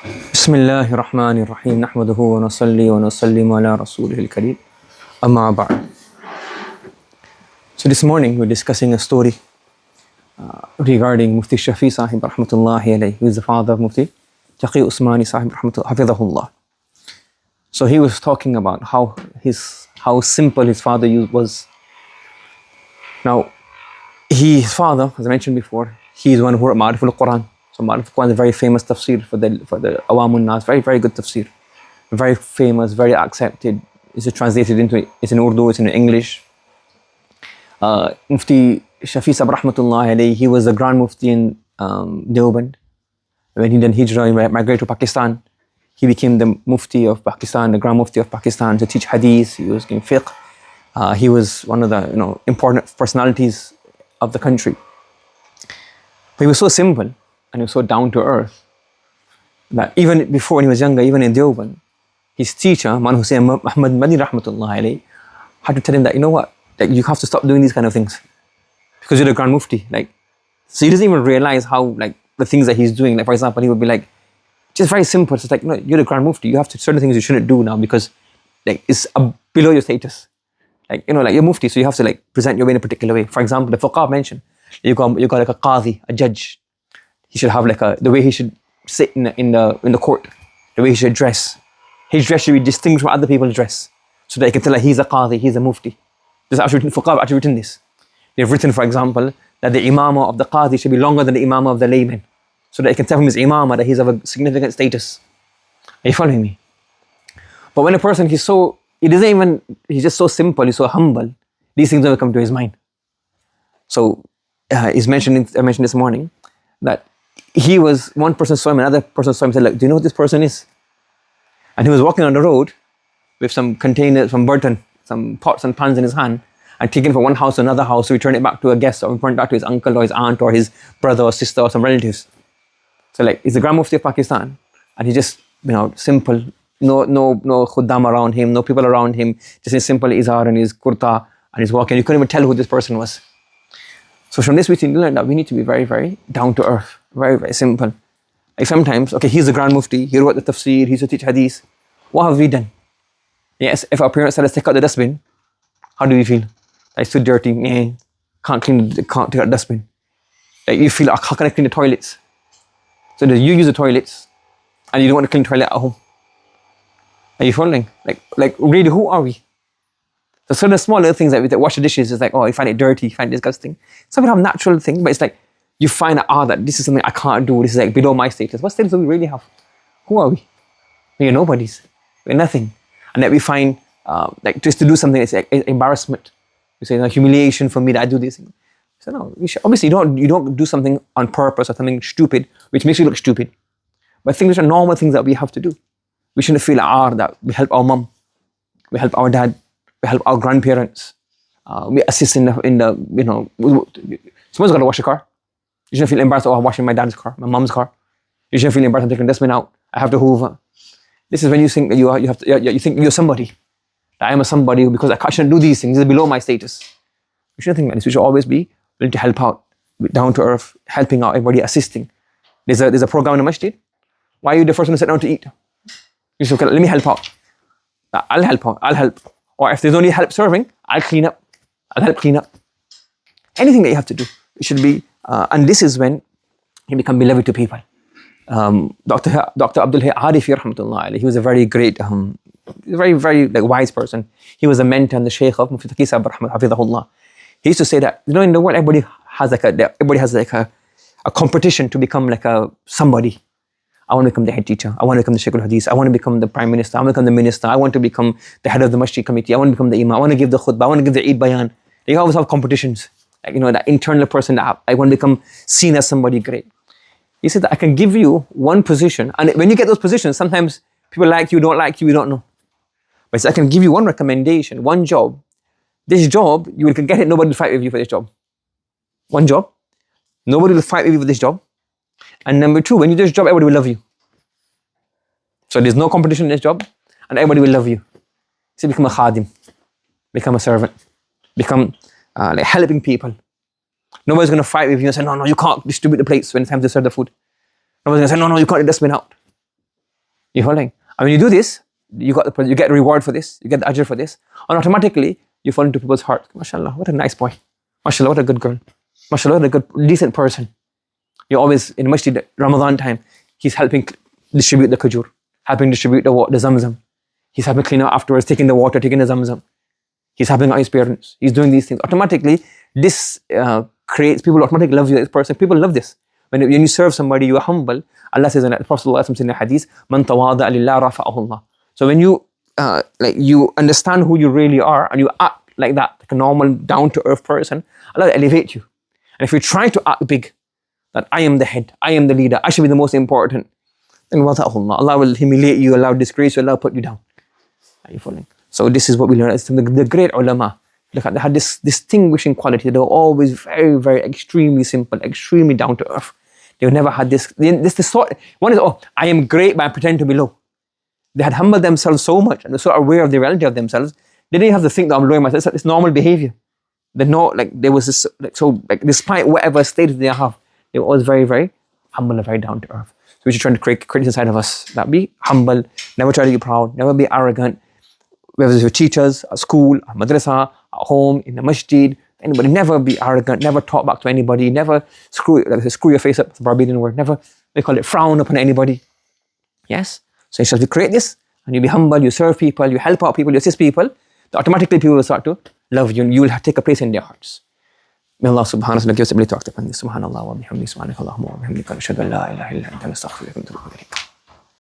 بسم الله الرحمن الرحيم نحمده ونصلي ونسلم على رسوله الكريم أما بعد. So this morning we're discussing a story regarding Mufti Shafi Sahib rahmatullahi alayhi, who is the father of Mufti Taqi Usmani Sahib hafidhahullah. So he was talking about how simple his father was. Now his father, as I mentioned before, he is one who wrote Ma'arif al-Quran. So Ma'arif al-Quran is a very famous tafsir for the Awamun Nas, very good tafsir. Very famous, very accepted. It's translated into, it's in Urdu, it's in English. Mufti Shafi Sahib rahmatullahi alayhi, he was the Grand Mufti in Deoband. When he did Hijrah and migrated to Pakistan, he became the Mufti of Pakistan, the Grand Mufti of Pakistan, to teach Hadith. He was giving fiqh. He was one of the important personalities of the country. But he was so simple and he was so down to earth that even before, when he was younger, even in Deoband, his teacher, Man Hussain Muhammad Madi rahmatullahi alayhi, had to tell him that, you know what, like, you have to stop doing these kind of things because you're the Grand Mufti. Like, so he doesn't even realize how, like, the things that he's doing. Like, for example, he would be like, just very simple. It's like, no, you're the Grand Mufti. You have to, certain things you shouldn't do now because, like, it's below your status. Like, like you're Mufti, so you have to, like, present your way in a particular way. For example, the Fuqaha mentioned, you got like a Qadi, a judge. He should have like the way he should sit in the court, the way he should dress. His dress should be distinguished from other people's dress, so that you can tell that he's a Qadi, he's a Mufti. There's actually Fuqaha have actually written this. They've written, for example, that the Imamah of the Qadi should be longer than the Imamah of the layman, so that you can tell from his Imamah that he's of a significant status. Are you following me? But when a person, he's just so simple, he's so humble, these things never come to his mind. So I mentioned this morning that one person saw him, another person saw him and said, look, do you know what this person is? And he was walking on the road with some containers, some burden, some pots and pans in his hand, and taking it from one house to another house to return it back to a guest, or return it back to his uncle or his aunt or his brother or sister or some relatives. So like, he's the Grand Mufti of Pakistan, and he just, simple, no khuddam around him, no people around him, just his simple izar and his kurta, and he's walking. You couldn't even tell who this person was. So from this we can learn that we need to be very, very down to earth, very, very simple. Like sometimes, okay, he's the Grand Mufti, he wrote the tafsir, he used to teach hadith. What have we done? Yes, if our parents said, let's take out the dustbin, how do we feel? It's too dirty, can't take out the dustbin. Like you feel, how can I clean the toilets? So you use the toilets, and you don't want to clean the toilet at home. Are you following? Like really, who are we? So certain small little things, like we wash the dishes, it's like, oh, you find it dirty, you find it disgusting. Some people have natural things, but it's like, you find out, that this is something I can't do, this is like below my status. What status do we really have? Who are we? We're nobodies. We're nothing. And that we find, like, just to do something, it's like embarrassment. We say, no, humiliation for me that I do this thing. So no, obviously you don't do something on purpose or something stupid, which makes you look stupid. But things which are normal things that we have to do. We shouldn't feel that we help our mum, we help our dad, we help our grandparents, we assist in the someone's got to wash a car. You shouldn't feel embarrassed, I'm washing my dad's car, my mum's car. You shouldn't feel embarrassed, I'm taking the dustbin out, I have to hoover. This is when you think that you think you're somebody. That I am a somebody because I shouldn't do these things, this is below my status. You shouldn't think like this. We should always be willing to help out, down to earth, helping out everybody, assisting. There's a program in the masjid. Why are you the first one to sit down to eat? You say, okay, let me help out. I'll help out, I'll help. Or if there's only help serving, I'll clean up. I'll help clean up. Anything that you have to do, it should be, and this is when you become beloved to people. Dr. Abdul Hayy Arifi rahmatullah alayhi, he was a very great, very, very like wise person. He was a mentor and the Shaykh of Mufti Taqi Sahib hafidhahullah. He used to say that, in the world, everybody has a competition to become like somebody. I want to become the head teacher. I want to become the Shaykh al-Hadith. I want to become the Prime Minister. I want to become the Minister. I want to become the head of the Masjid Committee. I want to become the Imam. I want to give the khutbah. I want to give the Eid Bayan. They always have competitions. Like, that internal person that I want to become seen as somebody great. He said that I can give you one position. And when you get those positions, sometimes people like you, don't like you, we don't know. But he said, I can give you one recommendation, one job. This job, you can get it, nobody will fight with you for this job. One job. Nobody will fight with you for this job. And number two, when you do this job, everybody will love you. So there's no competition in this job, and everybody will love you. So become a khadim, become a servant, become like helping people. Nobody's going to fight with you and say, no, you can't distribute the plates when it's time to serve the food. Nobody's going to say, no, you can't dustbin out. You following? And when you do this, you get a reward for this, you get the ajr for this, and automatically you fall into people's hearts. MashaAllah, what a nice boy. MashaAllah, what a good girl. MashaAllah, what a good, decent person. You're always in masjid Ramadan time, he's helping distribute the khajur, helping distribute the zamzam. He's helping clean up afterwards, taking the water, taking the zamzam. He's helping out his parents. He's doing these things. Automatically, this creates, people automatically love you, this person. People love this. When you serve somebody, you are humble. Allah says in the Prophet ﷺ in the hadith, "Man tawada'a lillah rafa'ahu Allah." So when you you understand who you really are and you act like that, like a normal, down-to-earth person, Allah will elevate you. And if you try to act big, that I am the head, I am the leader, I should be the most important, then wada'ahu Allah. Allah will humiliate you, Allah will disgrace you, Allah will put you down. Are you following? So this is what we learn. It's the great ulama. Look at, they had this distinguishing quality. They were always very, very extremely simple, extremely down to earth. They never had this thought. One is, oh, I am great, but I pretend to be low. They had humbled themselves so much and were so aware of the reality of themselves. They didn't have to think that I'm lowering myself. It's normal behavior. There was this, despite whatever status they have, they were always very, very humble and very down to earth. So we should try to create this inside of us. That be humble, never try to be proud, never be arrogant. Whether it's your teachers, at school, at madrasa, at home, in the masjid, anybody, never be arrogant, never talk back to anybody, never screw your face up, it's a Barbadian word, never, they call it frown upon anybody. Yes? So inshallah, you create this, and you be humble, you serve people, you help out people, you assist people, automatically people will start to love you, and you will take a place in their hearts. May Allah subhanahu wa ta'ala give us the ability to act upon this. Subhanallah wa bihamdihi, subhanakallahumma wa bihamdika, ashhadu an la ilaha illa anta, astaghfiruka wa atubu ilayk.